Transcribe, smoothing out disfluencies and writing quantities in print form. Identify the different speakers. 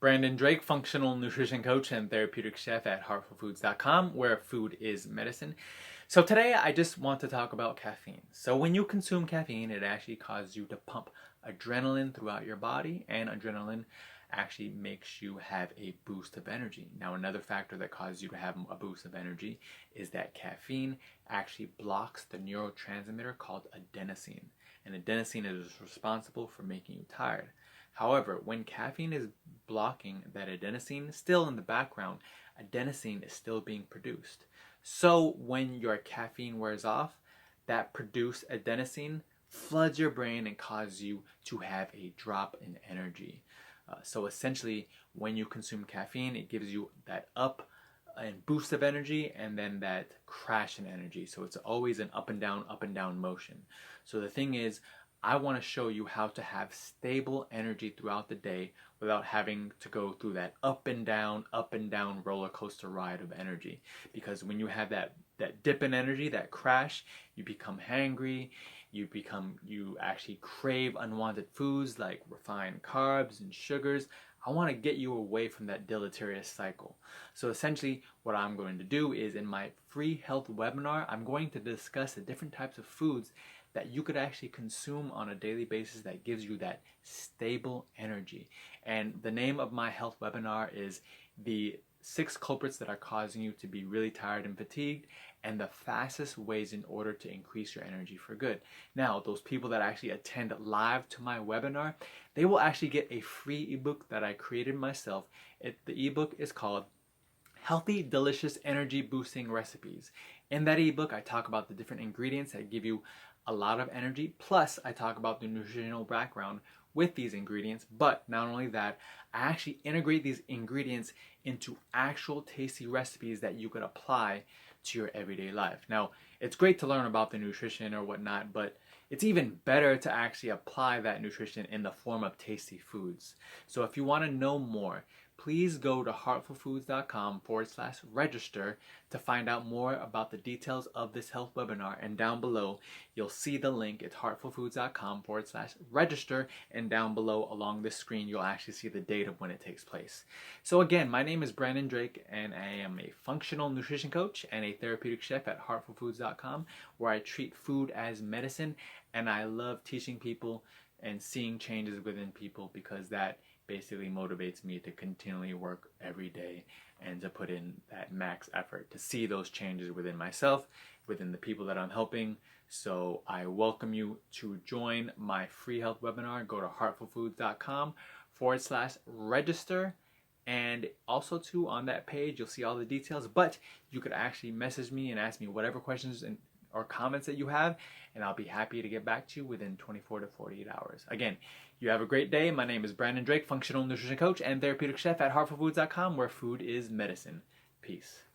Speaker 1: Brandon Drake, functional nutrition coach and therapeutic chef at heartfulfoods.com, where food is medicine. So today I just want to talk about caffeine. So when you consume caffeine, it actually causes you to pump adrenaline throughout your body, and adrenaline actually makes you have a boost of energy. Now, another factor that causes you to have a boost of energy is that caffeine actually blocks the neurotransmitter called adenosine. And adenosine is responsible for making you tired. However, when caffeine is blocking that adenosine, still in the background, adenosine is still being produced. So when your caffeine wears off, that produced adenosine floods your brain and causes you to have a drop in energy. So essentially, when you consume caffeine, it gives you that up and boost of energy and then that crash in energy. So it's always an up and down motion. So the thing is, I want to show you how to have stable energy throughout the day without having to go through that up and down roller coaster ride of energy. Because when you have that dip in energy, that crash, you become hangry, you actually crave unwanted foods like refined carbs and sugars. I want to get you away from that deleterious cycle. So essentially what I'm going to do is, in my free health webinar, I'm going to discuss the different types of foods that you could actually consume on a daily basis that gives you that stable energy. And the name of my health webinar is the 6 culprits that are causing you to be really tired and fatigued, and the fastest ways in order to increase your energy for good. Now, those people that actually attend live to my webinar, they will actually get a free ebook that I created myself. The ebook is called Healthy, Delicious, Energy Boosting Recipes. In that ebook, I talk about the different ingredients that give you a lot of energy, plus I talk about the nutritional background with these ingredients. But not only that, I actually integrate these ingredients into actual tasty recipes that you could apply to your everyday life. Now, it's great to learn about the nutrition or whatnot, but it's even better to actually apply that nutrition in the form of tasty foods. So if you want to know more, please go to heartfulfoods.com/register to find out more about the details of this health webinar. And down below, you'll see the link. It's heartfulfoods.com/register. And down below along this screen, you'll actually see the date of when it takes place. So again, my name is Brandon Drake, and I am a functional nutrition coach and a therapeutic chef at heartfulfoods.com, where I treat food as medicine. And I love teaching people and seeing changes within people, because that basically motivates me to continually work every day and to put in that max effort to see those changes within myself, within the people that I'm helping. So I welcome you to join my free health webinar. Go to heartfulfoods.com/register. And also too, on that page, you'll see all the details, but you could actually message me and ask me whatever questions or comments that you have, and I'll be happy to get back to you within 24 to 48 hours. Again, you have a great day. My name is Brandon Drake, functional nutrition coach and therapeutic chef at heartfulfoods.com, where food is medicine. Peace.